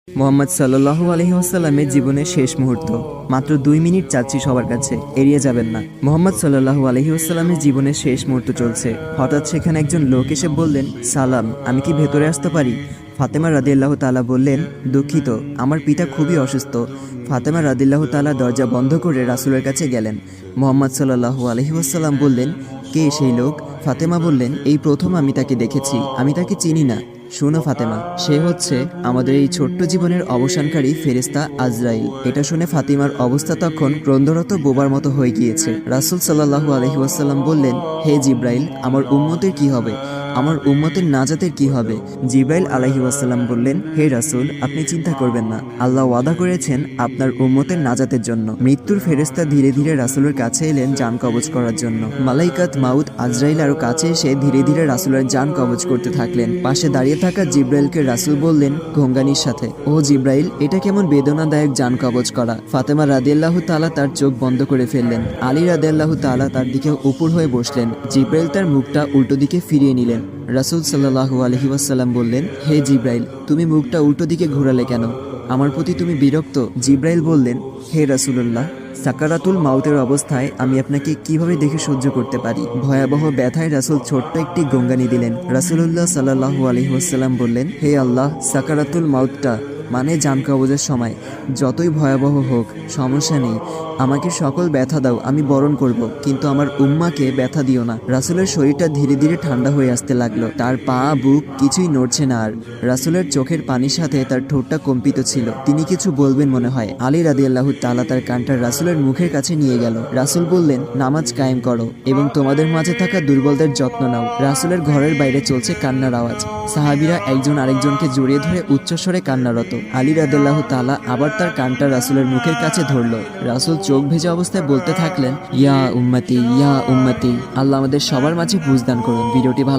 মোহাম্মদ সাল্লাল্লাহু আলাইহি ওয়াসাল্লামের জীবনের শেষ মুহূর্ত। মাত্র 2 মিনিট চাচ্ছি সবার কাছে, এড়িয়ে যাবেন না। মোহাম্মদ সাল্লাল্লাহু আলাইহি ওয়াসাল্লামের জীবনের শেষ মুহূর্ত চলছে। হঠাৎ সেখানে একজন লোক এসে বললেন, সালাম, আমি কি ভেতরে আসতে পারি? ফাতেমা রাদিয়াল্লাহু তাআলা বললেন, দুঃখিত, আমার পিতা খুবই অসুস্থ। ফাতেমা রাদিয়াল্লাহু তাআলা দরজা বন্ধ করে রাসূলের কাছে গেলেন। মোহাম্মদ সাল্লাল্লাহু আলাইহি ওয়াসাল্লাম বললেন, কে সেই লোক? ফাতেমা বললেন, এই প্রথম আমি তাকে দেখেছি, আমি তাকে চিনি না। শোনো ফাতেমা, সে হচ্ছে আমাদের এই ছোট্ট জীবনের অবসানকারী ফেরেশতা আজরাইল। এটা শুনে ফাতিমার অবস্থা তখন ক্রন্দরত বোবার মতো হয়ে গিয়েছে। রাসূল সাল্লাল্লাহু আলাইহি ওয়াসাল্লাম বললেন, হে জিব্রাইল, আমার উম্মতের কি হবে? আমার উম্মতের নাজাতের কি হবে? জিব্রাইল আলাইহি ওয়াসাল্লাম বললেন, হে রাসূল, আপনি চিন্তা করবেন না, আল্লাহ ওয়াদা করেছেন আপনার উম্মতের নাজাতের জন্য। মৃত্যুর ফেরেশতা ধীরে ধীরে রাসূলের কাছে এলেন জান কবজ করার জন্য। মালাইকাত মাউত আজরাইল আরো কাছে এসে ধীরে ধীরে রাসূলের জান কবজ করতে থাকলেন। পাশে দাঁড়িয়ে থাকা জিব্রাইলকে রাসূল বললেন ঘোঙ্গানির সাথে, ও জিব্রাইল, এটা কেমন বেদনাদায়ক জান কবজ করা। ফাতেমা রাদিয়াল্লাহু তাআলা তার চোখ বন্ধ করে ফেললেন। আলী রাদিয়াল্লাহু তাআলা তার দিকে উপর হয়ে বসলেন। জিব্রাইল তার মুখটা উল্টো দিকে ফিরিয়ে নিলেন। রাসূল সাল্লাল্লাহু আলাইহি ওয়াসাল্লাম বললেন, হে জিব্রাইল, তুমি মুখটা উল্টো দিকে ঘোরালে কেন? আমার প্রতি তুমি বিরক্ত? জিব্রাইল বললেন, হে রাসূলুল্লাহ, সাকারাতুল মাউতের অবস্থায় আমি আপনাকে কিভাবে দেখে সহ্য করতে পারি? ভয়াবহ ব্যথায় রাসূল ছোট্ট একটি গঙ্গানি দিলেন। রাসূলুল্লাহ সাল্লাল্লাহু আলাইহি ওয়াসাল্লাম বললেন, হে আল্লাহ, সাকারাতুল মাউতটা মানে জান কবজের সময় যতই ভয়াবহ হোক সমস্যা নেই, আমাকে সকল ব্যথা দাও, আমি বরণ করব, কিন্তু আমার উম্মাকে ব্যথা দিও না। রাসূলের শরীরটা ধীরে ধীরে ঠান্ডা হয়ে আসতে লাগলো। তার পা বুক কিছুই নড়ছে না আর। রাসূলের চোখের পানির সাথে তার ঠোঁটটা কম্পিত ছিল। তিনি কিছু বলবেন মনে হয়। আলী রাদিয়াল্লাহু তাআলা তার কানটা রাসূলের মুখের কাছে নিয়ে গেল। রাসূল বললেন, নামাজ কায়েম করো এবং তোমাদের মাঝে থাকা দুর্বলদের যত্ন নাও। রাসূলের ঘরের বাইরে চলছে কান্নার আওয়াজ। সাহাবীরা একজন আরেকজনকে জড়িয়ে ধরে উচ্চস্বরে কান্নারত। আলী রাদিয়াল্লাহু তাআলা আবার তার কানটা রাসূলের মুখের কাছে ধরলো। রাসূল চোখ ভেজা অবস্থায় বলতে থাকলেন, ইয়া উম্মতি, ইয়া উম্মতি। আল্লাহ আমাদের সবার মাঝে বুঝদান করুন। ভিডিওটি ভালো